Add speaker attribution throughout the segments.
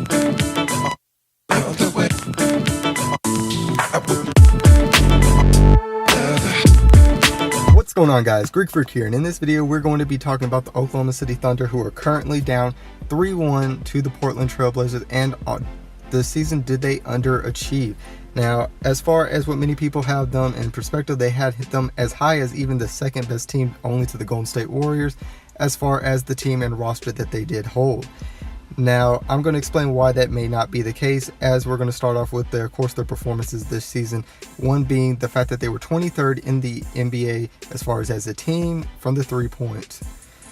Speaker 1: What's going on, guys? Greek Freak here, and in this video we're going to be talking about the Oklahoma City Thunder, who are currently down 3-1 to the Portland Trail Blazers, and the season, did they underachieve? Now, as far as what many people have them in perspective, they had hit them as high as even the second best team, only to the Golden State Warriors, as far as the team and roster that they did hold. Now, I'm going to explain why that may not be the case, as we're going to start off with, their performances this season. One being the fact that they were 23rd in the NBA as far as a team from the 3-point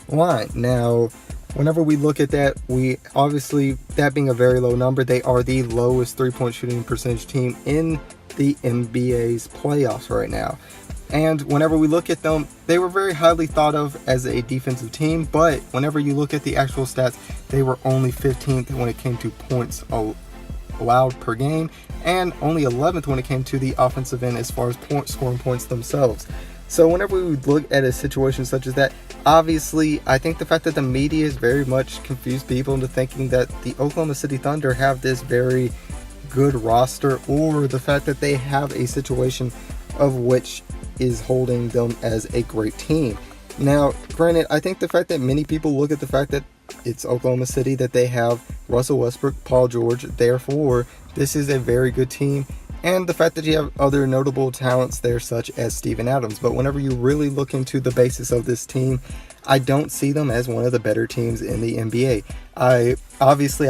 Speaker 1: line. Now, whenever we look at that, we obviously, that being a very low number, they are the lowest 3-point shooting percentage team in the NBA's playoffs right now. And whenever we look at them, they were very highly thought of as a defensive team, but whenever you look at the actual stats, they were only 15th when it came to points allowed per game, and only 11th when it came to the offensive end as far as scoring points themselves. So whenever we look at a situation such as that, obviously, I think the fact that the media has very much confused people into thinking that the Oklahoma City Thunder have this very good roster, or the fact that they have a situation of which is holding them as a great team. Now, granted, I think the fact that many people look at the fact that it's Oklahoma City, that they have Russell Westbrook, Paul George, therefore this is a very good team, and the fact that you have other notable talents there such as Steven Adams. But whenever you really look into the basis of this team, I don't see them as one of the better teams in the NBA. I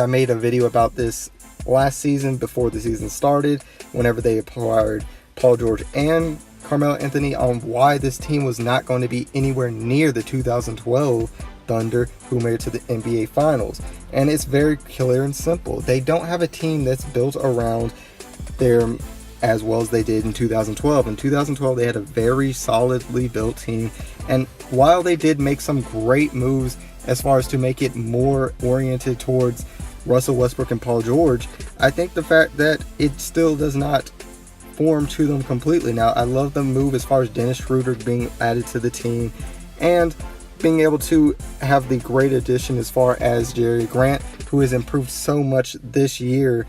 Speaker 1: made a video about this last season before the season started, whenever they acquired Paul George and Carmelo Anthony, on why this team was not going to be anywhere near the 2012 Thunder, who made it to the NBA Finals. And it's very clear and simple. They don't have a team that's built around them as well as they did in 2012. In 2012, they had a very solidly built team, and while they did make some great moves as far as to make it more oriented towards Russell Westbrook and Paul George, I think the fact that it still does not form to them completely. Now, I love the move as far as Dennis Schroeder being added to the team, and being able to have the great addition as far as Jerry Grant, who has improved so much this year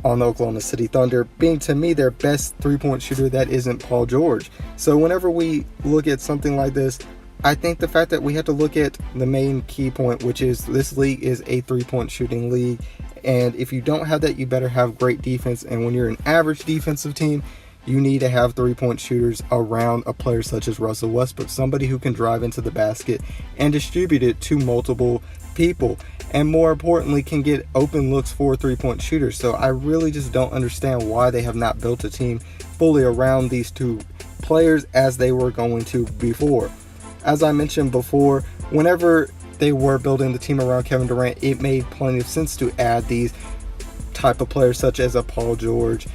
Speaker 1: on the Oklahoma City Thunder, being, to me, their best 3-point shooter that isn't Paul George. So whenever we look at something like this, I think the fact that we have to look at the main key point, which is this league is a 3-point shooting league, and if you don't have that, you better have great defense. And when you're an average defensive team, you need to have 3-point shooters around a player such as Russell Westbrook, somebody who can drive into the basket and distribute it to multiple people, and more importantly, can get open looks for 3-point shooters. So I really just don't understand why they have not built a team fully around these two players as they were going to before. As I mentioned before, whenever they were building the team around Kevin Durant, it made plenty of sense to add these type of players such as a Paul George,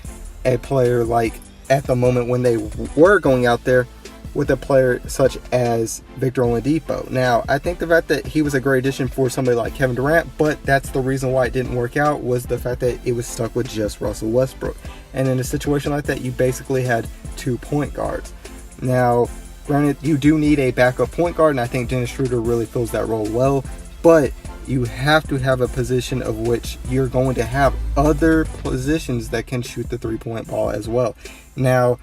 Speaker 1: a player like, at the moment when they were going out there, with a player such as Victor Oladipo. Now, I think the fact that he was a great addition for somebody like Kevin Durant, but that's the reason why it didn't work out, was the fact that it was stuck with just Russell Westbrook. And in a situation like that, you basically had 2 point guards. Now, granted, you do need a backup point guard, and I think Dennis Schroeder really fills that role well, but you have to have a position of which you're going to have other positions that can shoot the 3-point ball as well. Now,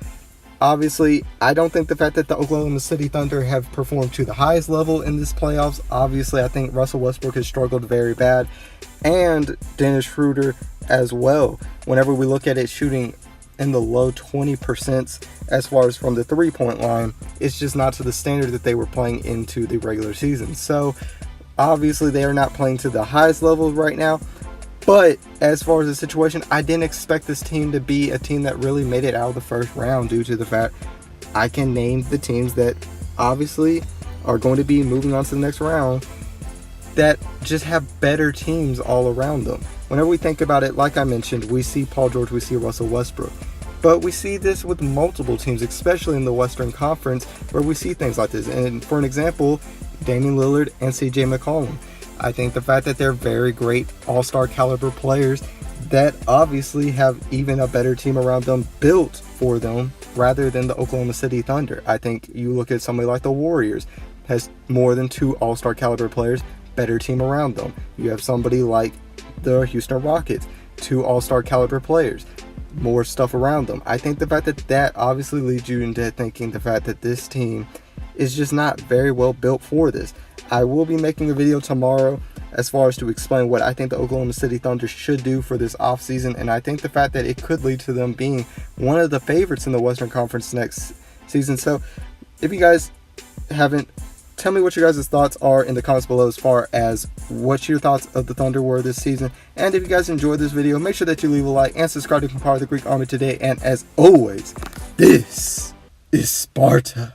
Speaker 1: obviously, I don't think the fact that the Oklahoma City Thunder have performed to the highest level in this playoffs, obviously I think Russell Westbrook has struggled very bad, and Dennis Schroeder as well. Whenever we look at it, shooting in the low 20% as far as from the 3-point line, it's just not to the standard that they were playing into the regular season. So obviously they are not playing to the highest levels right now. But as far as the situation, I didn't expect this team to be a team that really made it out of the first round, due to the fact I can name the teams that obviously are going to be moving on to the next round that just have better teams all around them. Whenever we think about it, like I mentioned, we see Paul George, we see Russell Westbrook. But we see this with multiple teams, especially in the Western Conference, where we see things like this. And for an example, Damian Lillard and CJ McCollum. I think the fact that they're very great all-star caliber players that obviously have even a better team around them built for them rather than the Oklahoma City Thunder. I think you look at somebody like the Warriors, has more than 2 all-star caliber players, better team around them. You have somebody like the Houston Rockets, 2 all-star caliber players, more stuff around them. I think the fact that obviously leads you into thinking the fact that this team is just not very well built for this. I will be making a video tomorrow as far as to explain what I think the Oklahoma City Thunder should do for this offseason, and I think the fact that it could lead to them being one of the favorites in the Western Conference next season. So if you guys haven't, tell me what your guys' thoughts are in the comments below as far as what your thoughts of the Thunder were this season. And if you guys enjoyed this video, make sure that you leave a like and subscribe to become part of the Greek Army today. And as always, this is Sparta.